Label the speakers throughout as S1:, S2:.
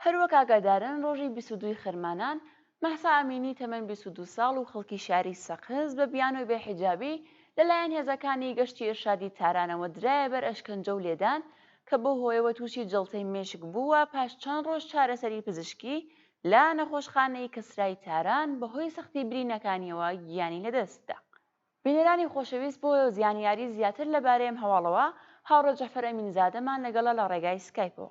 S1: هەروەک ئاگادارن ڕۆژی 22 خەرمانان مەحسا ئەمینی تەمەن 22 ساڵ و خەڵکی شاری سەقز بە بیانۆی بێحیجابی لەلایەن هێزەکانی گەشتی ئێرشادی تارانەوە درایە بەر ئەشکەنجە و لێدان کە بۆ هۆیەوە تووشی جەڵتەی مێشک بووە پاش چەند ڕۆژ چارەسەری پزیشکی لا نەخۆشخانەی کەسرای تاران بەهۆی سەختی برینەکانیەوە گیانی لەدەستدا. بینەرانی خۆشەویست بۆ زیانیاری زیاتر لەبارەی ئەم هەواڵەوە هاوڕە جەفەر ئەمینزادەمان لەگەڵە لە ڕێگای سکایپەوە.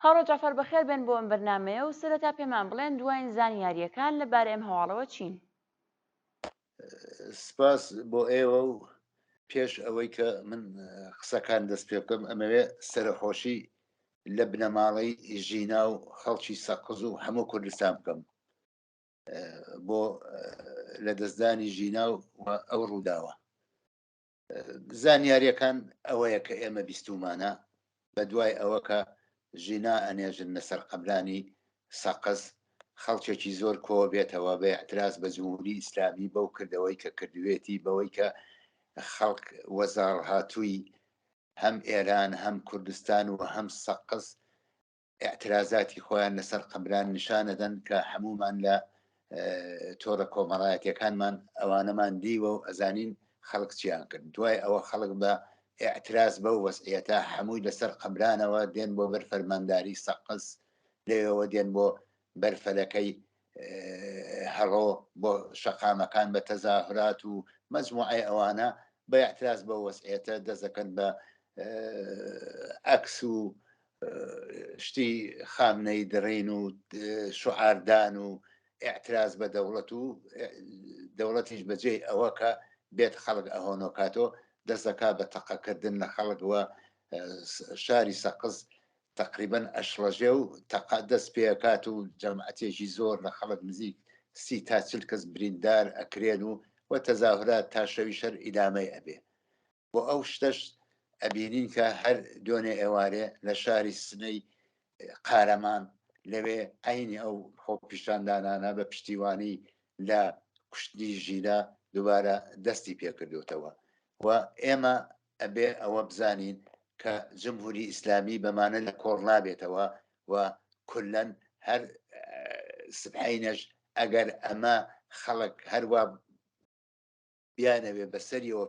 S1: هاوڕە جەفەر بەخێر بێن بۆ ئەم بەرنامەیە و سەرەتا پێمان بڵێن دوایین زانیاریەکان لەبارەی ئەم هەواڵەوە چین.
S2: سپاس بۆ ئێوە و پێش ئەوەی کە من قسەکان دەست پێ بکەم ئەمەوێ سەرخۆشی لە بنەماڵی ژینا و خەڵکی سەقز و هەموو کوردستان بکەم بۆ لە دەستدانی ژینا و ئەو ڕووداوە. زانیاریەکان ئەوەیە کە ئێمە بیستومانە بە دوای ئەوە کە ژینا ئەنێژن لەسەر قەبلانی سەقز خەڵکێکی زۆر کۆ بێتەوە بە اعتراز بە جمهوری ئیسلامی بەو کردەوەی کە کردوێتی بەوەی کە خەڵک وەزار هاتووی هەم ئێران هەم کوردستان و هەم سەقز اعترازاتی خۆیان لەسەر قەبران نیشانەدەن کە هەمومان لە تۆڕە کۆمەڵایەتیەکانمان ئەوانەمان دیوە و ئەزانین خەڵک چیان کرد. دوای ئەوە خەڵک بە اعتراز بەو وەسعیەتە هەمووی لەسەر قەبرانەوە دێن بۆ بەر فەرمانداری سەقز، لێەوە دێن بۆ بەرفەلەکەی هەڕۆ بۆ شەقامەکان بە تەزاهرات و مەجموعی ئەوانە بە اعتراز بە وەسعیەتە دەزەکەن بە ئەکس و شتی خامنەی دڕین و شعاردان و اعتراز بە دەوڵەت و دەوڵەتیش بەجێ ئەوە کە بێت خەڵک ئەهۆنۆکاتۆ دەستەکا بە تەقەکردن لە خەڵکوە. شاری سەقز تقریبا ئەشڕەژێ و تەقا دەست پێکات و جەمعەتێکی زۆر لە خەڵک نزیک 30 تا 40 کەس بریندار ئەکرێن و تەزاهرات تا شەوی شەر ئیدامەی ئەبێ. بۆ ئەو شتەش ئەبینین کە هەر دوێنێ ئێوارێ لە شاری سنەی قارەمان لەوێ عینی ئەو خۆپیشاندانانە بە پشتیوانی لە کوشتنی ژینا دووبارە دەستی پێکردوتەوە و ئێمە ئەبێ ئەوە بزانین کە جمهوری ئیسلامی بەمانە لە کۆڕ نابێتەوە و کولەن هەر سبحینەش ئەگەر ئەمە خەڵک هەروە بیانەوێ بەسەریەوە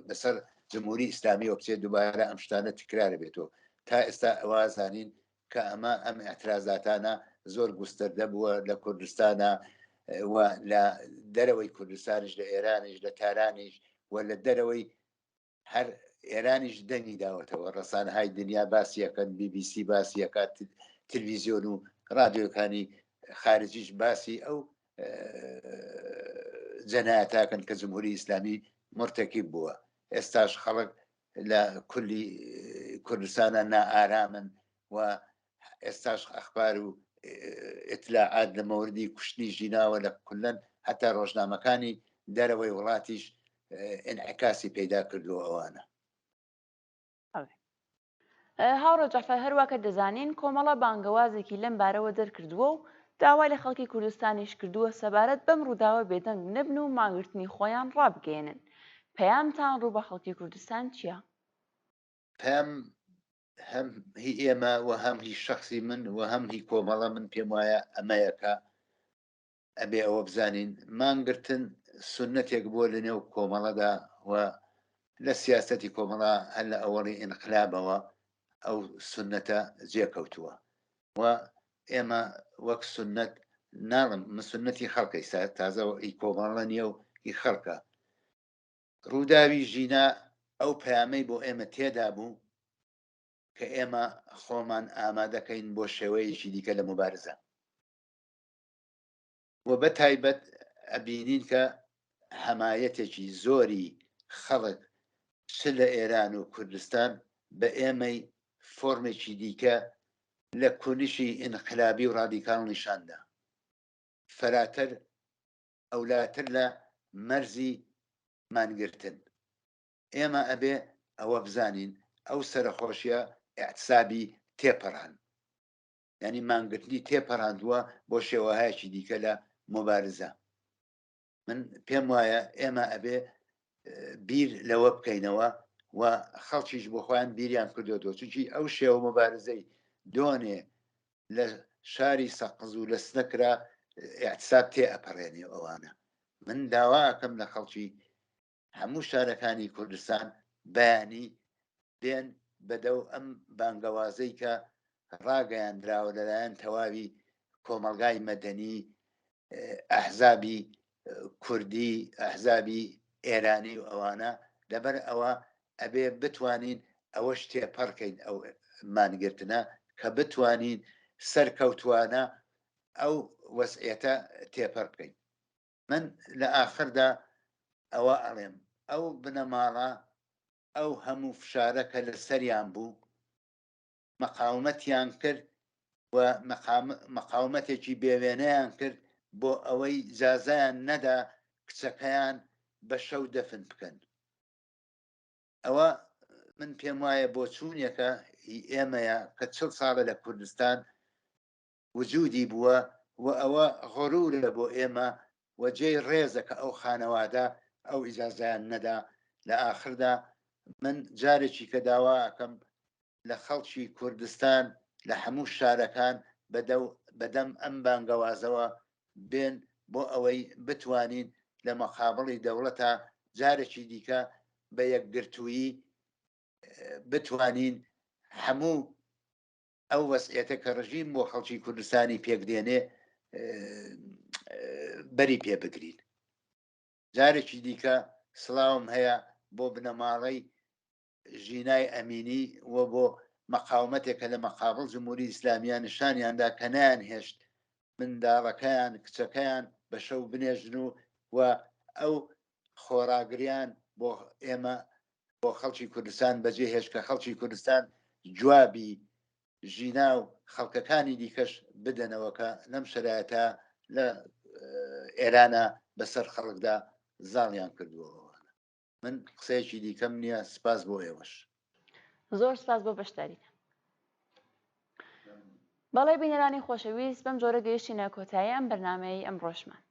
S2: بەسەر جمهوری ئیسلامیەوە بچێت دووبارە ئەم شتانە تکرارە بێتەوە. تا ئێستا ئەوازانین کە ئەم اعترازاتانە زۆر گوستەردە بووە لە کوردستانە و لە دەرەوەی کوردستانیش، لە ئێرانیش، لە تارانیش و لە دەرەوەی هەر ئێرانیش دەنگی داوەتەوە. ڕەسانەهای دنیا باسیەکەن، BBC باسیەکات، تلڤیزیۆن و رادیۆکانی خارجیش باسی ئەو جەنایەتاکەن کە جمهوری ئیسلامی مرتەکیب بووە. ئێستاش خەڵک لە کولی کوردستانە نائارامن و ئێستاش ئەخبار و ئطلاعات لە مەوردی کوشتنی ژیناوە لە کولەن هەتا ڕۆژنامەکانی دەرەوەی وڵاتیش ئینعکاسی پەیدا کردووە ئەوانە.
S1: هاوڕە جەفەر هەروەکە دەزانین کۆمەڵە بانگەوازێکی لەم بارەوە دەرکردووە و داوای لە خەڵکی کوردستانیش کردووە سەبارەت بەم ڕووداوە بێدەنگ نەبن و ماگرتنی خۆیان ڕابگەێنن. پەیامتان ڕوو بە خەڵکی کوردستان چییە؟
S2: پەیام هەم هی ئێمە و هەم هی شخصی من و هەم هی کۆمەڵە من پێم وایە ئەمەیەکە ئەبێ ئەوە بزانین مانگرتن سنەتێک بۆ لە نێو کۆمەڵەدا و لە سیاسەتی کۆمەڵە هەر لە ئەوەڵی ئینقلابەوە ئەو سنەتە جێکەوتووە و ئێمە وەک سنەت ناڵم من سنەتی خەڵکی تازەوە ئی کۆمەڵە نییە و ئی خەڵکە. ڕووداوی ژینا ئەو پەیامەی بۆ ئێمە تێدا بوو کە ئێمە خۆمان ئامادەکەین بۆ شێوەیەکی دیکە لە مبارزە و بە تایبەت ئەبینین کە حەمایەتێکی زۆری خەڵک چ لە ئێران و کوردستان بە ئێمەی فۆرمێکی دیکە لە کونشی ئینقلابی و ڕادیکاڵ نیشاندا فەراتر ئەولاتر لە مەرزی مانگرتن. ئێمە ئەبێ ئەوە بزانین ئەو سەرخۆشیە ئاعتسابی تێپەڕان، ینی مانگرتنی تێپەڕاندووە بۆ شێوەهایەکی دیکە لە مبارزە. من پێم وایە ئێمە ئەبێ بیر لەوە بکەینەوە و خەڵکیش بۆ خۆیان بیریان کردوەوە چونکی ئەو شێوە مبارزەی دوێنێ لە شاری سەقز و لە سنەکرا اعتساب تێ ئەپەڕێنێ ئەوانە. من داواکەم لە خەڵکی هەموو شارەکانی کوردستان بەیانی بێن بەدەو ئەم بانگەوازەی کە ڕاگەیاندراوە لەلایەن تەواوی کۆمەلگای مەدەنی، ئەحزابی کوردی، ئەحزابی ئێرانی و ئەوانە. لەبەر ئەوە ئەبێ بتوانین ئەوەش تێپەڕکەین ئەو مانگرتنە کە بتوانین سەرکەوتوانە ئەو وەسعێتە تێپەڕ بکەین. من لە ئاخردا ئەوە ئەڵێم ئەو بنەماڵە ئەو هەموو فشارە کە لە سەریان بوو مەقاومەتیان کرد و مەقاومەتێکی بێوێنەیان کرد بۆ ئەوەی جازایان نەدا کچەکەیان بە شەو دەفن بکەن. ئەوە من پێم وایە بۆ چوونێکە ئێمەیە کە 40 ساڵە لە کوردستان وجودی بووە و ئەوە غەرورە بۆ ئێمە و جێی ڕێزە کە ئەو خانەوادە ئەو ئیجازیان نەدا. لە ئاخردا من جارێکی کە داوا ئەەکەم لە خەڵکی کوردستان لە هەموو شارەکان بەدەم ئەم بانگەوازەوە بێن بۆ ئەوەی بتوانین لە مەقابڵی دەوڵەتە جارێکی دیکە بە یەکگرتوویی بتوانین هەموو ئەو وەسعێتە کە ڕژیم بۆ خەڵکی کوردستانی پێکدێنێ بەری پێ بگرین. جارێکی دیکە سڵاوم هەیە بۆ بنەماڵەی ژینای ئەمینی و بۆ مەقاومەتێکە لە مەقابڵ جمهوری ئیسلامیان نیشانیاندا کە نیان هێشت منداڵەکەیان کچەکەیان بە شەو بنێژن و ئەو خۆراگریان بۆ ئێمە بۆ خەڵکی کوردستان بەجێ هێشت کە خەڵکی کوردستان جوابی ژینا و خەڵکەکانی دیکەش بدەنەوەکە لەم شرایەتە لە ئێرانە بەسەر خەڵکدا زاڵیان کردووە. من قسەیەکی دیکەم نییە. سپاس بۆ ئێوەش.
S1: زۆر سپاس بۆ بەشداریتان. بەڵێ بینەرانی خۆشەویست، بەم جۆرە گەیشتینە کۆتایی ئەم بەرنامەی ئەمڕۆژمان.